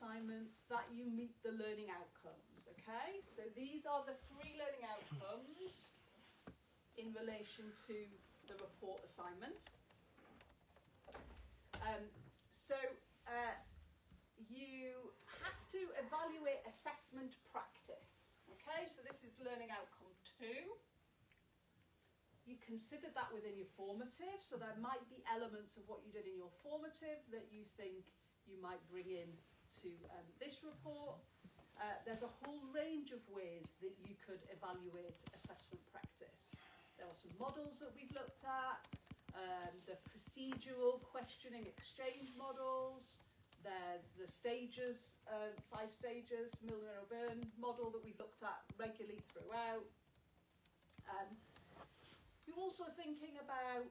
assignments that you meet the learning outcomes, okay? So these are the 3 learning outcomes in relation to the report assignment. You have to evaluate assessment practice, okay? So this is learning outcome 2. You consider that within your formative, so there might be elements of what you did in your formative that you think you might bring in to this report. There's a whole range of ways that you could evaluate assessment practice. There are some models that we've looked at, the procedural questioning exchange models. There's the stages, 5 stages, Milner-O'Byrne model that we've looked at regularly throughout. You're also thinking about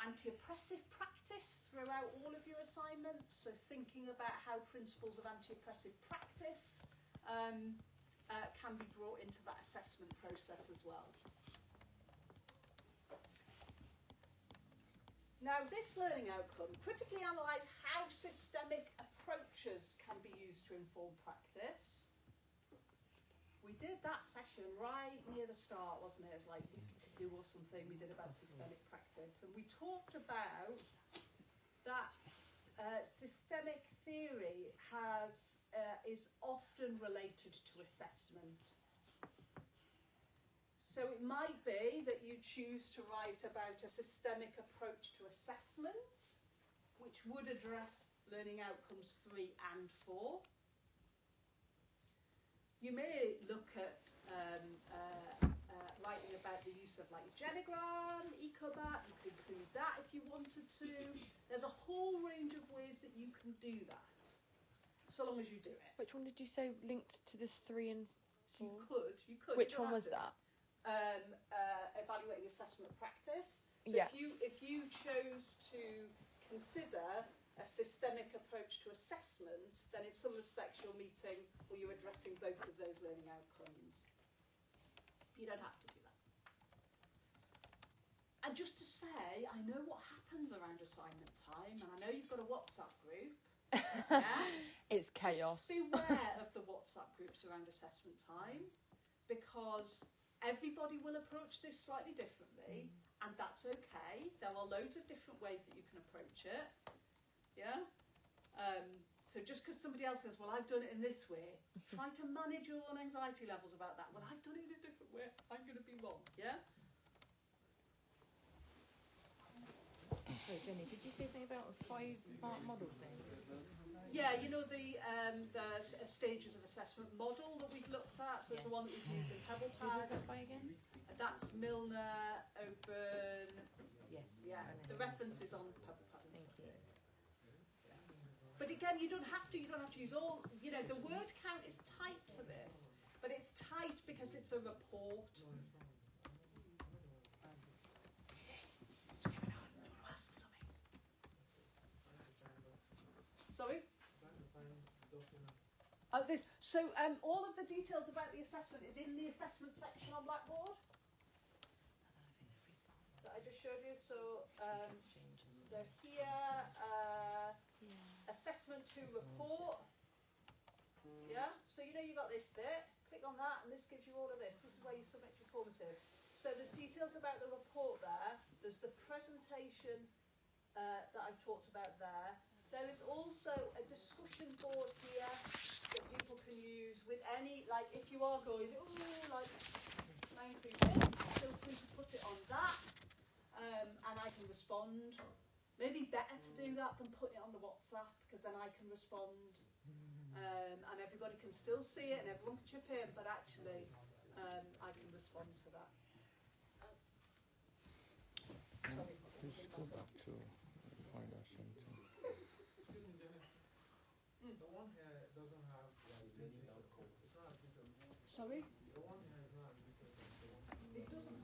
anti-oppressive practice throughout all of your assignments, so thinking about how principles of anti-oppressive practice can be brought into that assessment process as well. Now, this learning outcome, critically analyse how systemic approaches can be used to inform practice. We did that session right near the start, wasn't it? It was like week 2 or something we did about systemic practice. And we talked about that systemic theory is often related to assessment. So it might be that you choose to write about a systemic approach to assessment, which would address learning outcomes 3 and 4. You may look at writing about the use of like Genogram, Ecobat. You could include that if you wanted to. There's a whole range of ways that you can do that, so long as you do it. Which one did you say linked to the 3 and 4? So you could. Which one was that? Evaluating assessment practice. So yeah. if you chose to consider a systemic approach to assessment, then in some respects you're meeting or you're addressing both of those learning outcomes. You don't have to do that. And just to say, I know what happens around assignment time, and I know you've got a WhatsApp group. Yeah? It's chaos. Just beware of the WhatsApp groups around assessment time, because everybody will approach this slightly differently, and that's okay. There are loads of different ways that you can approach it. Yeah? So just because somebody else says, well, I've done it in this way, try to manage your own anxiety levels about that. Well, I've done it in a different way. I'm going to be wrong. Yeah? Sorry, Jenny, did you say something about a 5-part model thing? Yeah, you know the stages of assessment model that we've looked at. So it's the one that we've used in Pebble Tag. Who was that by again? That's Milner, O'Byrne. Yes. Yeah, the reference is on Pebble Tag. Thank you. But again, you don't have to use all, the word count is tight for this, but it's tight because it's a report. What's going on? Do you want to ask something? Sorry? So all of the details about the assessment is in the assessment section on Blackboard that I just showed you. So here, assessment to report. Yeah, so you've got this bit. Click on that, and this gives you all of this. This is where you submit your formative. So there's details about the report there. There's the presentation that I've talked about there. There is also a discussion board here that people can use with any, if you are going, can I include this? Feel free to put it on that, and I can respond. Maybe better to do that than put it on the WhatsApp, because then I can respond, and everybody can still see it and everyone can chip in, but actually I can respond to that. Sorry. Let's go back to find out something. The one here doesn't have learning outcome. It's not applicable. Sorry? The one here is not applicable. It doesn't.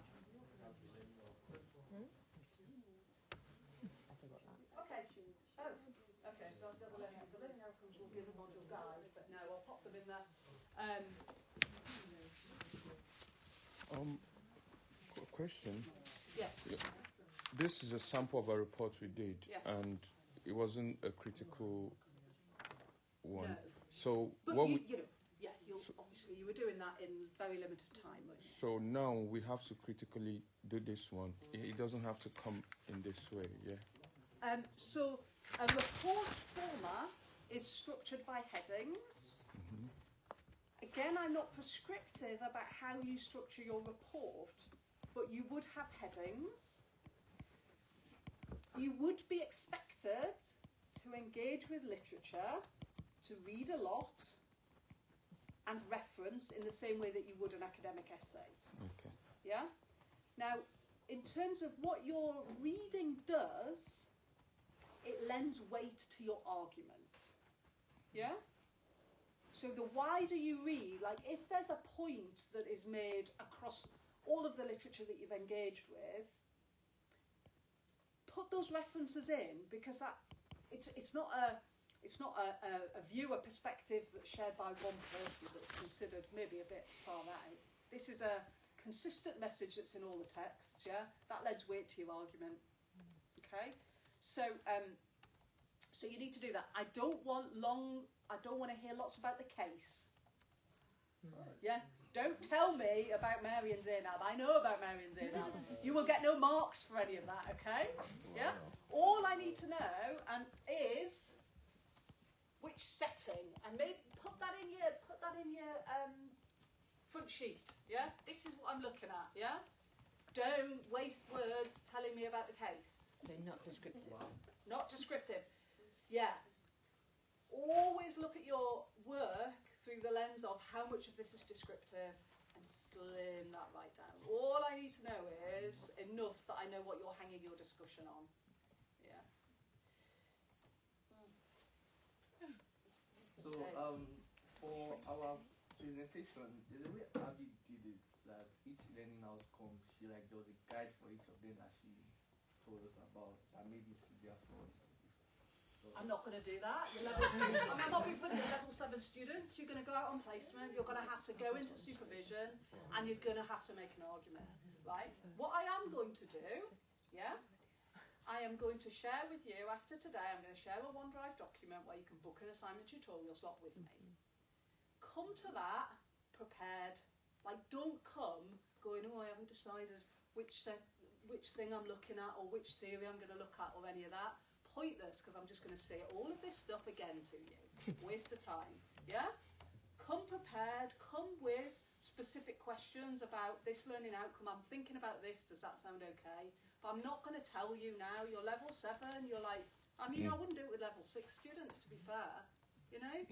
I forgot that. Okay. Oh, okay. So I've got the learning outcomes will be in the module guide, but no, I'll pop them in there. Question. Yes. This is a sample of a report we did, Yes. and it wasn't a critical one. No. So But what you, we, you know, yeah, obviously you were doing that in very limited time, weren't you? so now we have to critically do this one. It doesn't have to come in this way, yeah. So a report format is structured by headings. Again, I'm not prescriptive about how you structure your report, but you would have headings. You would be expected to engage with literature, to read a lot, and reference in the same way that you would an academic essay. Okay. Yeah? Now, in terms of what your reading does, it lends weight to your argument. Yeah? So the wider you read, like if there's a point that is made across all of the literature that you've engaged with, put those references in, because that it's not a view, a perspective that's shared by one person that's considered maybe a bit far out. This is a consistent message that's in all the texts, yeah? That lends weight to your argument. Okay? So you need to do that. I don't want to hear lots about the case. Yeah? Don't tell me about Mary and Zainab. I know about Mary and Zainab. You will get no marks for any of that, okay? Yeah? All I need to know is which setting, and maybe put that in your front sheet. Yeah? This is what I'm looking at, yeah? Don't waste words telling me about the case. So not descriptive. Not descriptive. Yeah. Always look at your work through the lens of how much of this is descriptive and slim that right down. All I need to know is enough that I know what you're hanging your discussion on. Yeah. So, for our presentation, the way Abby did it, that each learning outcome, she like there was a guide for each of them that she told us about, that made it their source. So, I'm not going to do that. I'm not being funny. Level 7 students, you're going to go out on placement, you're going to have to go into supervision, and you're going to have to make an argument, right? What I am going to do, yeah, I am going to share with you after today, I'm going to share a OneDrive document where you can book an assignment tutorial slot with me. Come to that prepared. Like, don't come going, oh, I haven't decided which thing I'm looking at or which theory I'm going to look at or any of that. Pointless, because I'm just going to say all of this stuff again to you. Waste of time. Yeah? Come prepared. Come with specific questions about this learning outcome. I'm thinking about this. Does that sound okay? But I'm not going to tell you now. You're level 7. You're like, I mean, I wouldn't do it with level 6 students, to be fair. You know?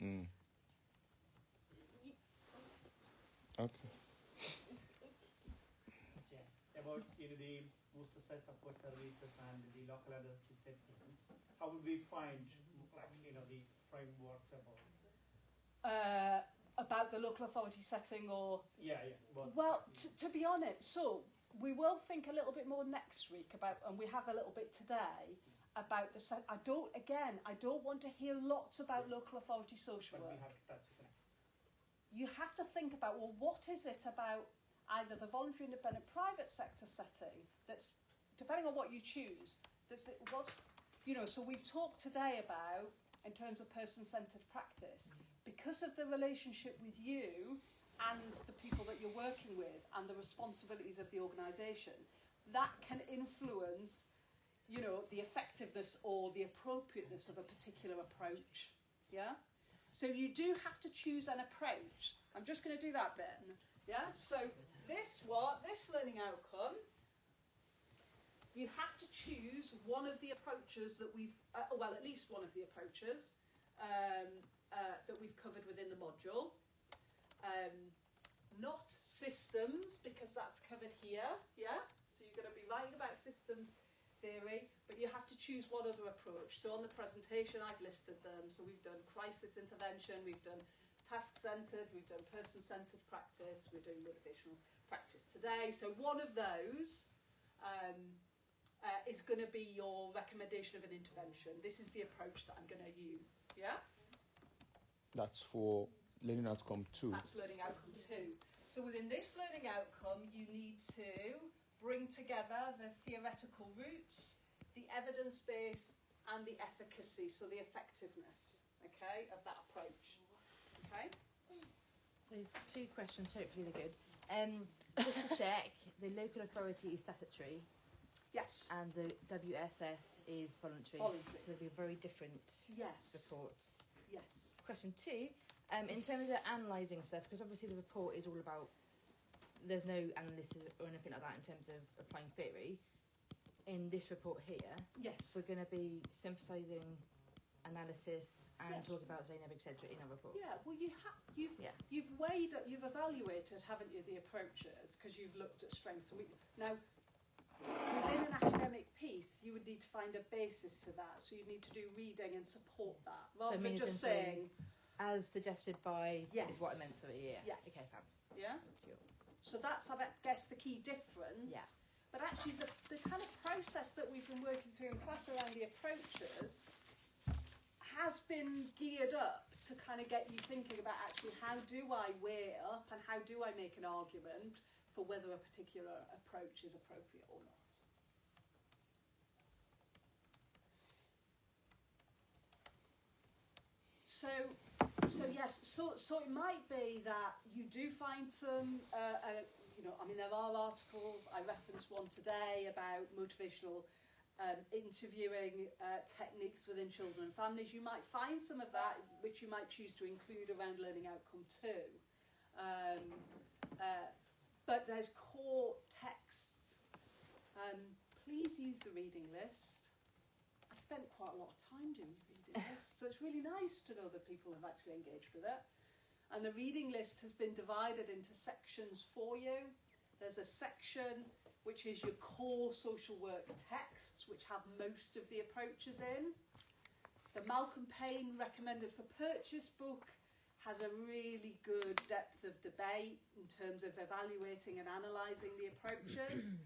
Okay. About the booster size support services and the local advocacy settings, how would we find the frameworks About the local authority setting or... Yeah. Well, to be honest, so we will think a little bit more next week about, and we have a little bit today, about the... I don't want to hear lots about local authority social work. We have to touch it. You have to think about, well, what is it about either the voluntary, independent, private sector setting that's, depending on what you choose, so we've talked today about, in terms of person-centred practice, because of the relationship with you and the people that you're working with and the responsibilities of the organisation, that can influence, the effectiveness or the appropriateness of a particular approach. Yeah? So you do have to choose an approach. I'm just going to do that bit. Yeah? So this learning outcome, you have to choose one of the approaches that we've, at least one of the approaches that we've covered within the module. Not systems, because that's covered here, yeah? So you're going to be writing about systems theory, but you have to choose one other approach. So on the presentation, I've listed them. So we've done crisis intervention, we've done task-centred, we've done person-centred practice, we're doing motivational practice today. So one of those is going to be your recommendation of an intervention. This is the approach that I'm going to use, yeah? That's for learning outcome 2. That's learning outcome 2. So within this learning outcome, you need to bring together the theoretical roots, the evidence base, and the efficacy, so the effectiveness, okay, of that approach. Okay. So 2 questions, hopefully they're good. Just to check, the local authority is statutory Yes. and the WSS is voluntary. Voluntary. So there'll be very different Yes. reports. Yes. Question 2, in terms of analysing stuff, because obviously the report is all about, there's no analysis or anything like that in terms of applying theory. In this report here, Yes. we're going to be synthesising analysis and Yes. talk about Zainab, etc. in our report. Yeah. Well, Yeah. you've weighed up, you've evaluated, haven't you, the approaches, because you've looked at strengths. And now, within an academic piece, you would need to find a basis for that. So you need to do reading and support that, rather than meaning just saying, as suggested by Yes. is what I meant to be. Yeah. Yes. Okay, fab. yeah. Cool. So that's, I guess, the key difference. Yeah. But actually, the kind of process that we've been working through in class around the approaches has been geared up to kind of get you thinking about actually how do I weigh up and how do I make an argument for whether a particular approach is appropriate or not. So yes, so it might be that you do find some, I mean, there are articles, I referenced one today about motivational interviewing techniques within children and families. You might find some of that which you might choose to include around learning outcome too. But there's core texts. Please use the reading list. I spent quite a lot of time doing the reading list, so it's really nice to know that people have actually engaged with it. And the reading list has been divided into sections for you. There's a section which is your core social work texts, which have most of the approaches in. The Malcolm Payne recommended for purchase book has a really good depth of debate in terms of evaluating and analysing the approaches.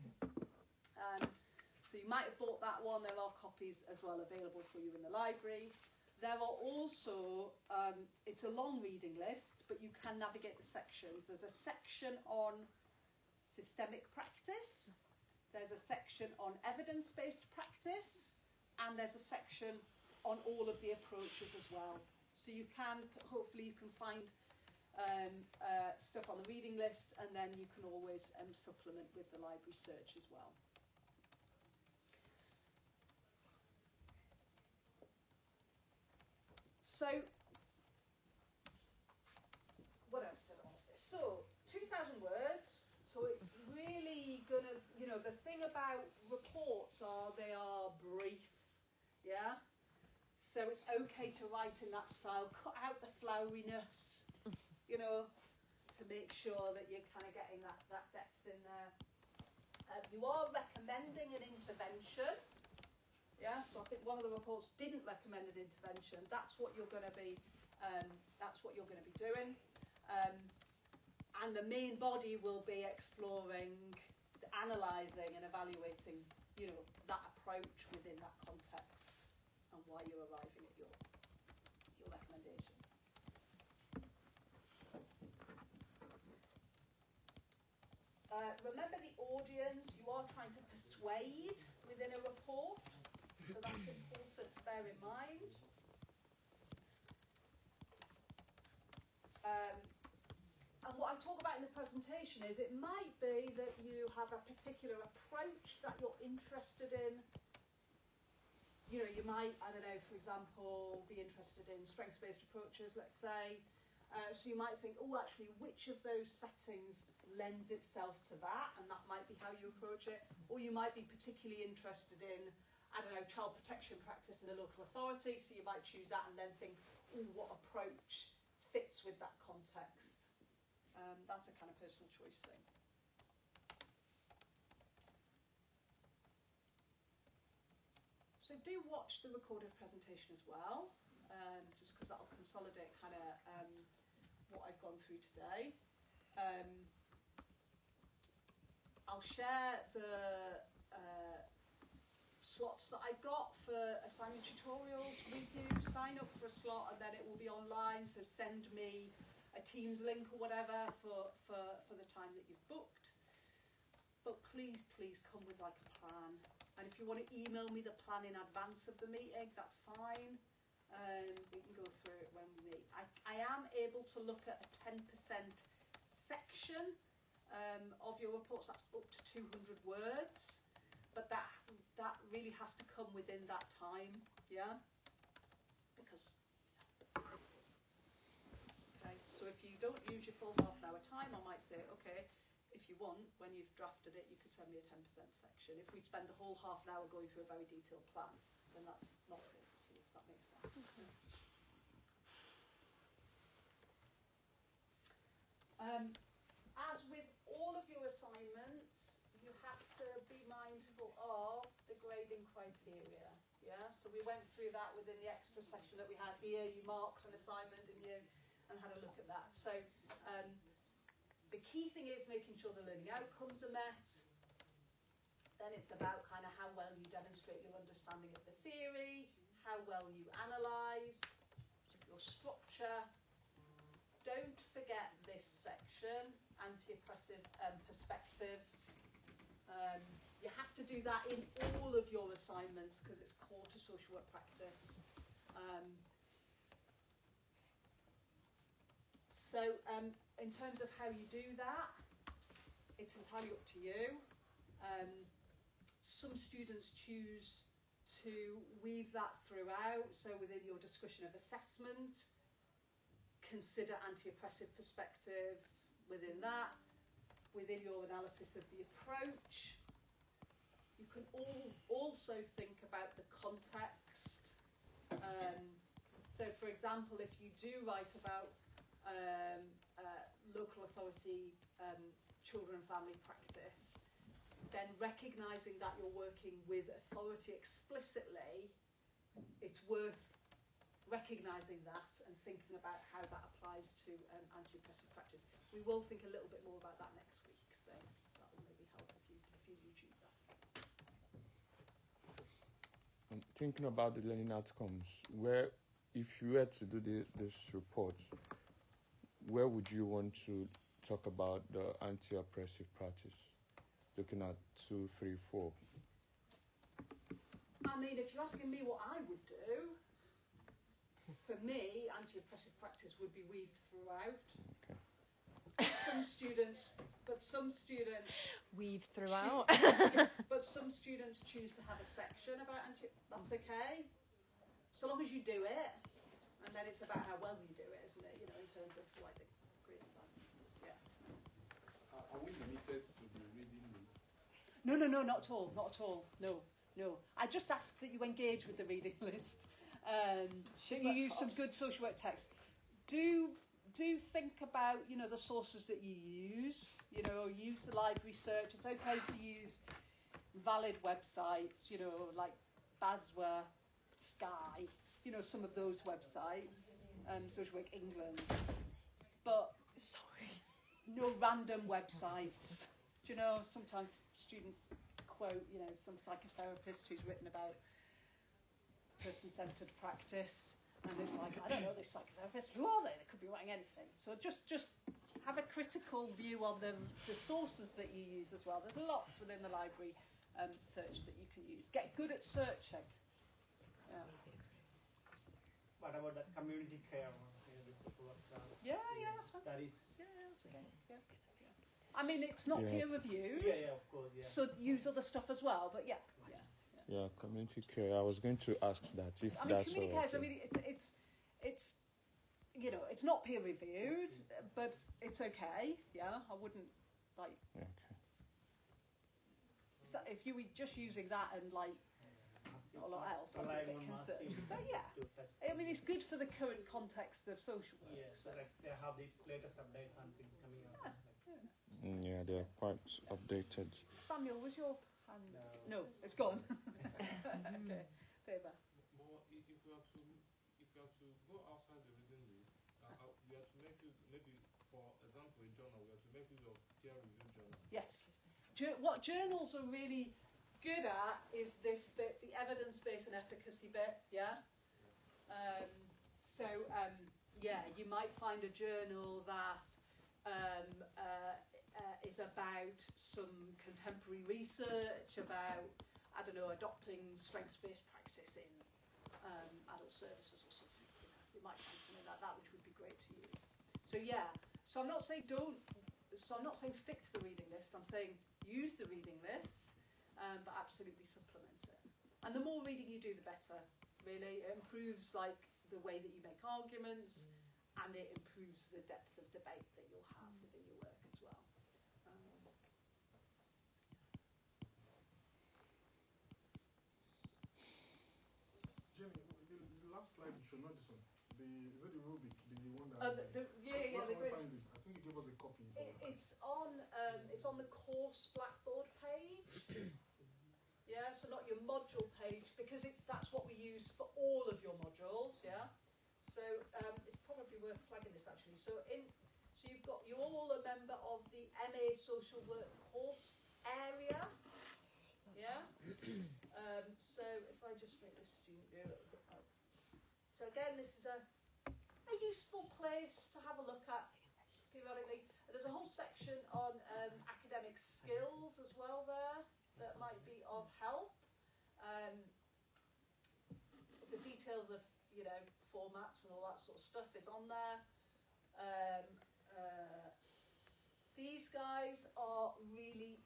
So you might have bought that one. There are copies as well available for you in the library. There are also, it's a long reading list, but you can navigate the sections. There's a section on systemic practice, there's a section on evidence-based practice, and there's a section on all of the approaches as well. So you can, hopefully you can find stuff on the reading list, and then you can always supplement with the library search as well. So, what else did I want to say? So, 2,000 words. So it's really gonna, the thing about reports are they are brief, yeah? So it's okay to write in that style. Cut out the floweriness, to make sure that you're kind of getting that depth in there. You are recommending an intervention. Yeah, so I think one of the reports didn't recommend an intervention. That's what you're going to be. Doing, and the main body will be exploring, analysing, and evaluating, that approach within that context and why you're arriving at your recommendation. Remember the audience. You are trying to persuade within a report. So that's important to bear in mind. And what I talk about in the presentation is it might be that you have a particular approach that you're interested in. You might, I don't know, for example, be interested in strengths-based approaches, let's say. So you might think, actually, which of those settings lends itself to that? And that might be how you approach it. Or you might be particularly interested in, I don't know, child protection practice in a local authority, so you might choose that and then think, what approach fits with that context? That's a kind of personal choice thing. So do watch the recorded presentation as well, just because that'll consolidate kind of what I've gone through today. I'll share the slots that I've got for assignment tutorials with you. Sign up for a slot and then it will be online, so send me a Teams link or whatever for the time that you've booked. But please come with like a plan. And if you want to email me the plan in advance of the meeting, that's fine. We can go through it when we meet. I am able to look at a 10% section of your reports. That's up to 200 words, but that really has to come within that time, yeah? Because, okay, so if you don't use your full half an hour time, I might say, okay, if you want, when you've drafted it, you could send me a 10% section. If we spend the whole half an hour going through a very detailed plan, then that's not important to you, if that makes sense. Okay. As with all of your assignments, you have to be mindful of the grading criteria. Yeah, so we went through that within the extra session that we had here. You marked an assignment, didn't you, and had a look at that. So the key thing is making sure the learning outcomes are met. Then it's about kind of how well you demonstrate your understanding of the theory, how well you analyse, your structure. Don't forget this section, anti-oppressive perspectives. You have to do that in all of your assignments because it's core to social work practice. So in terms of how you do that, it's entirely up to you. Some students choose to weave that throughout, so within your discussion of assessment, consider anti-oppressive perspectives within that, within your analysis of the approach. You can also think about the context. So, for example, if you do write about local authority children and family practice, then recognising that you're working with authority explicitly, it's worth recognising that and thinking about how that applies to anti-oppressive practice. We will think a little bit more about that next week, so that will maybe help if you do choose that. I'm thinking about the learning outcomes. Where, if you were to do this report, where would you want to talk about the anti-oppressive practice? Looking at 2, 3, 4. I mean, if you're asking me what I would do, for me, anti-oppressive practice would be weaved throughout. Okay. Some students Weave throughout. but some students choose to have a section about that's okay, so long as you do it, and then it's about how well you do it, isn't it? You know, in terms of like the grading plans and stuff. Yeah. Are we limited to the reading list? No, not at all. Not at all. No. I just ask that you engage with the reading list. That you use some good social work text. Do think about, you know, the sources that you use. You know, use the library search. It's okay to use valid websites, you know, like BASWA, Sky, you know, some of those websites, Social Work England. But no random websites. Do you know, sometimes students quote, you know, some psychotherapist who's written about person-centred practice, and it's like, I don't know this psychotherapist, who are they? They could be writing anything. So just have a critical view on the sources that you use as well. There's lots within the library search that you can use. Get good at searching. Yeah. What about that community care one? You know, this works out. Yeah, that's fine. That is. Yeah, that's okay. Yeah. I mean, it's not peer reviewed. Yeah, of course. Yeah. So use other stuff as well, but yeah. Yeah, community care. I was going to ask that if I mean, that's community all care. right. I mean, it's you know, it's not peer reviewed, but it's okay. Yeah, I wouldn't like. Okay. If you were just using that and like not a lot else, I'd be a bit concerned. But yeah, I mean, it's good for the current context of social work. Yeah, so like they have the latest updates and things coming out. Yeah, they're quite updated. Samuel, was your hand? No, it's gone. Okay, Faber. But if we are to go outside the reading list, we have to make use, maybe for example, a journal. We have to make use of peer-reviewed journal. Yes. What journals are really good at is this bit, the evidence-based and efficacy bit. Yeah. Yeah, you might find a journal that is about some contemporary research about, I don't know, adopting strengths-based practice in adult services or something. You know, you might find something like that, which would be great to use. So yeah, so I'm not saying stick to the reading list. I'm saying use the reading list, but absolutely supplement it. And the more reading you do, the better. Really, it improves like the way that you make arguments, and it improves the depth of debate that you'll have within your work as well. Jenny, the last slide you showed, not this one. Is it the rubric? The one that. Yeah. Where can we find it? I think you gave us a copy. It's on the course Blackboard page. Yeah, so not your module page, because that's what we use for all of your modules. Yeah, so it's probably worth flagging this actually. So you're all a member of the MA Social Work course area. Yeah. So if I just make this student view a little bit up. So again, this is a useful place to have a look at periodically. There's a whole section on academic skills as well there that might be of help. The details of formats and all that sort of stuff is on there. These guys are really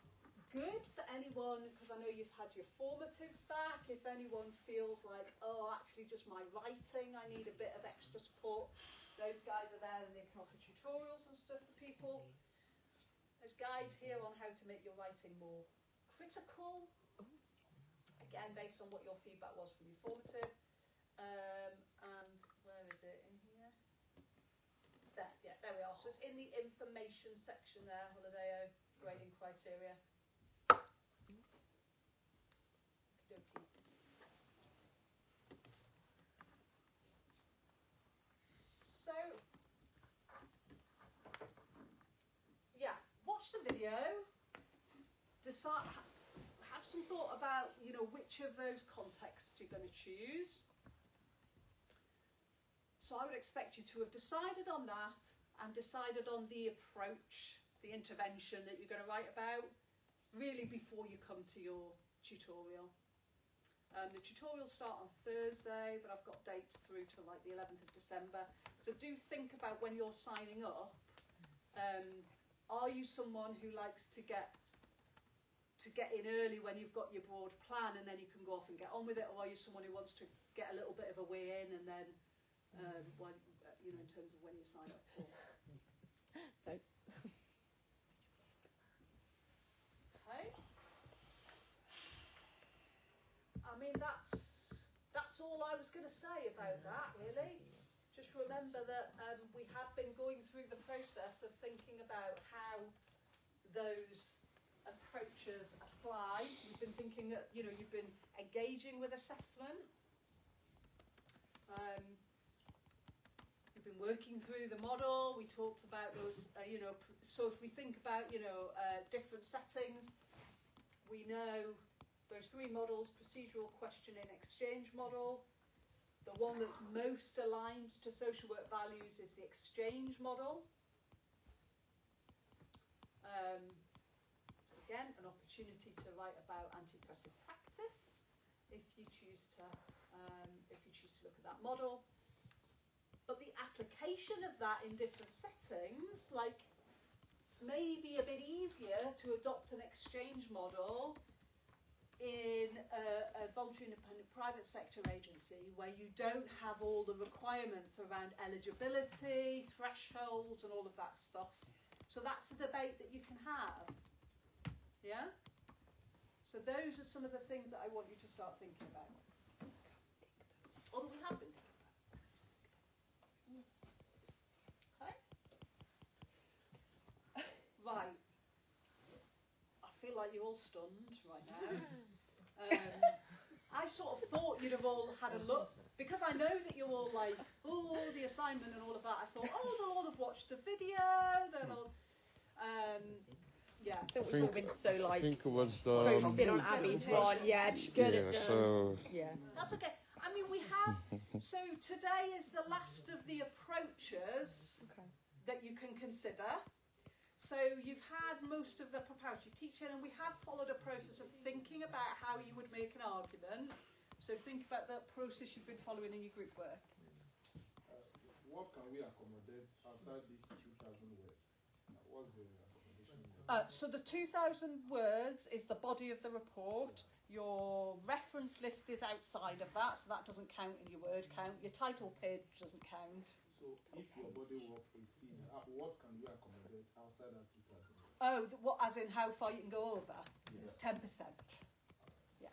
good for anyone, because I know you've had your formatives back. If anyone feels like, oh, actually just my writing, I need a bit of extra support, those guys are there and they can offer tutorials and stuff to people. There's guides here on how to make your writing more critical, again based on what your feedback was from your formative. And where is it in here? There we are. So it's in the information section there, Holideo grading criteria. Okey-dokey. So yeah, watch the video. Decide. Have some thought about which of those contexts you're going to choose. So I would expect you to have decided on that and decided on the approach, the intervention that you're going to write about, really before you come to your tutorial. The tutorials start on Thursday, but I've got dates through to like the 11th of December. So do think about when you're signing up. Are you someone who likes to get in early when you've got your broad plan and then you can go off and get on with it, or are you someone who wants to get a little bit of a way in and then in terms of when you sign up for? No. Okay. I mean, that's all I was going to say about that, really. Just remember that we have been going through the process of thinking about how those approaches apply. We've been thinking that, you've been engaging with assessment. We've been working through the model. We talked about those, so if we think about, different settings, we know those three models: procedural, questioning, exchange model. The one that's most aligned to social work values is the exchange model. So again, an opportunity to write about anti-oppressive practice if you choose to look at that model. But the application of that in different settings, like it's maybe a bit easier to adopt an exchange model in a voluntary independent private sector agency where you don't have all the requirements around eligibility, thresholds and all of that stuff. So that's a debate that you can have. Yeah? So those are some of the things that I want you to start thinking about. Or that we have been thinking about. Okay? Right. I feel like you're all stunned right now. I sort of thought you'd have all had a look, because I know that you're all like, oh, the assignment and all of that. I thought, oh, they'll all have watched the video. They'll all, yeah. I think we've been so I like think it was focusing on Abby's one. Yeah, just get it done. So Yeah. That's okay. I mean, we have. So today is the last of the approaches that you can consider. So you've had most of the preparatory teaching, and we have followed a process of thinking about how you would make an argument. So think about that process you've been following in your group work. What can we accommodate outside this 2,000 words? What's the accommodation there? So the 2,000 words is the body of the report. Your reference list is outside of that, so that doesn't count in your word count. Your title page doesn't count. So if your body work is seen, what can we accommodate outside that 2,000 words? Oh, what, as in how far you can go over? Yes. 10%. Yeah.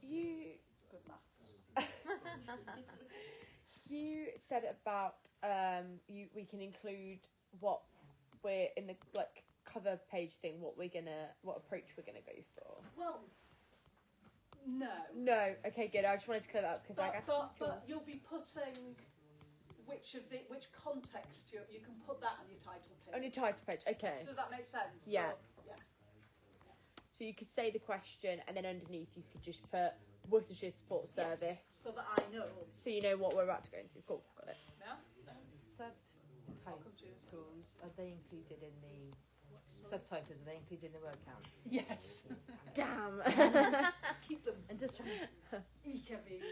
You Good maths. you said about we can include what we're in the like cover page thing. What approach we're gonna go for. Well, no. No. Okay, good. I just wanted to clear that up because But you'll be putting which context you can put that on your title page. on your title page. Okay. Does that make sense? Yeah. So, yeah. So you could say the question, and then underneath you could just put Worcestershire Support Service, Yes, so that I know. so you know what we're about to go into. Cool, got it. Yeah. Subtitles, are they included in the subtitles? Are they included in the word count? Yes. Damn. Keep them. And just trying to Eke every.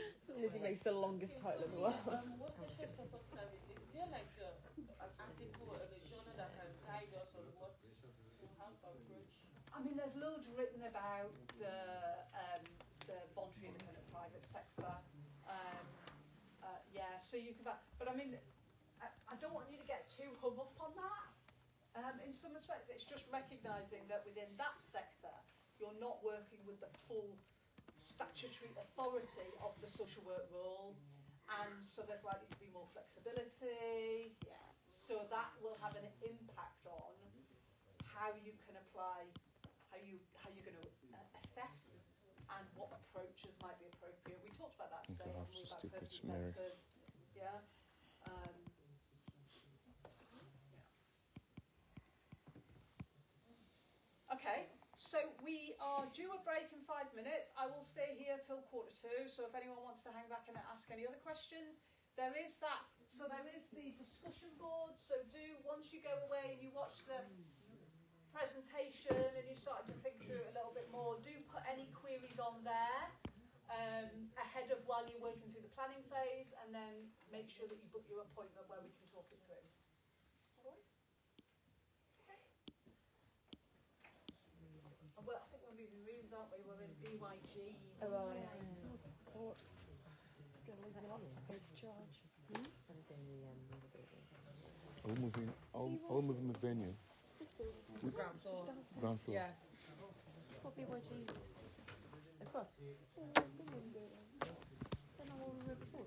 Lizzie makes the longest title in the world. What's the shift support service? Is there like an article or a journal that can guide us on how to approach? I mean, there's loads written about the voluntary independent private sector. Yeah, so you can. But I mean, I don't want you to get too hung up on that. In some respects, it's just recognising that within that sector, you're not working with the full statutory authority of the social work role, and so there's likely to be more flexibility. Yeah, so that will have an impact on how you can apply, how you're going to assess, and what approaches might be appropriate. We talked about that today, haven't we? About person-centred. Yeah. Okay, so we are due a break in 5 minutes. I will stay here till 1:45, so if anyone wants to hang back and ask any other questions, there is the discussion board, so once you go away and you watch the presentation and you start to think through it a little bit more, do put any queries on there ahead of while you're working through the planning phase, and then make sure that you book your appointment where we can talk it through. All right? Okay. Well, I think we're moving rooms, aren't we? We're in BYG. Oh, well, yeah. Going to leave my laptop here to charge. That's in the Are we moving the venue? ground floor. Ground floor? Yeah. What BYG's across? Don't know what we were before.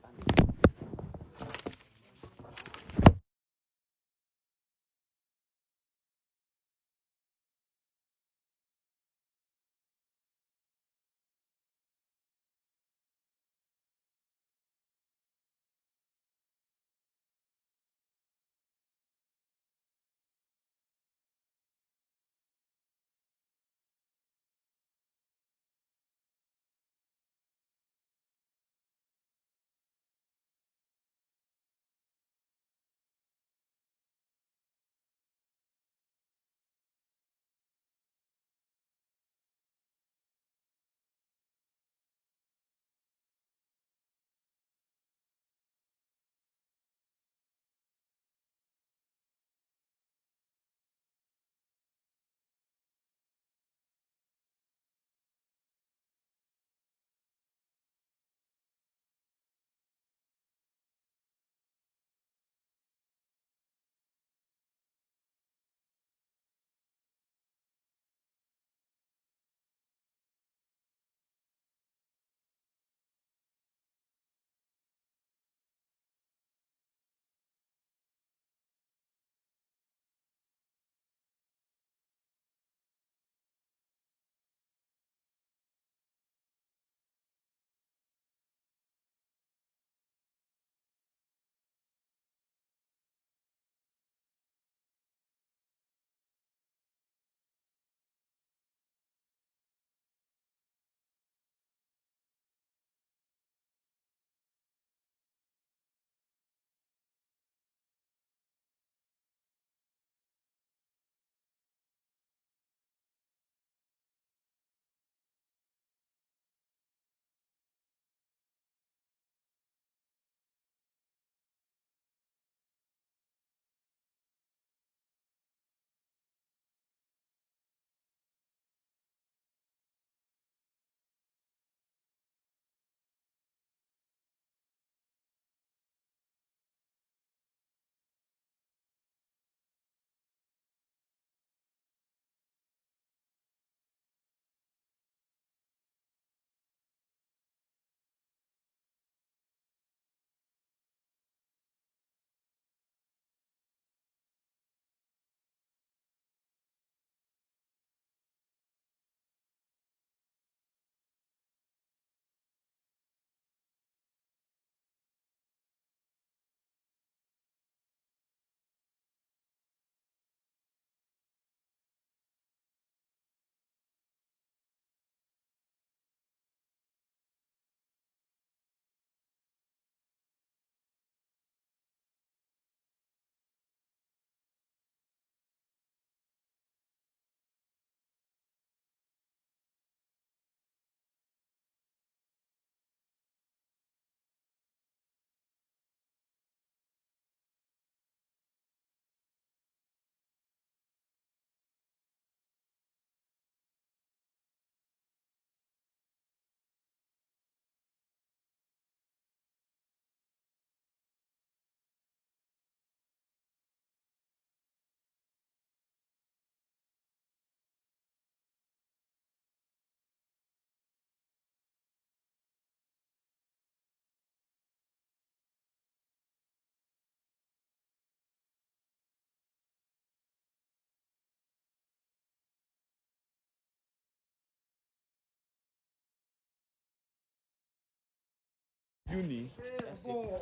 Uni.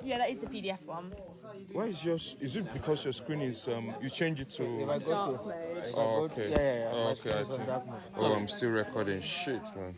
Yeah, that is the PDF one. Why is yours? Is it because your screen is you change it to? If I go Dark to, mode. if I Oh, go to, okay. yeah, Oh, my okay, screen I is on see. dark mode. Oh, I'm still recording. Shit, man.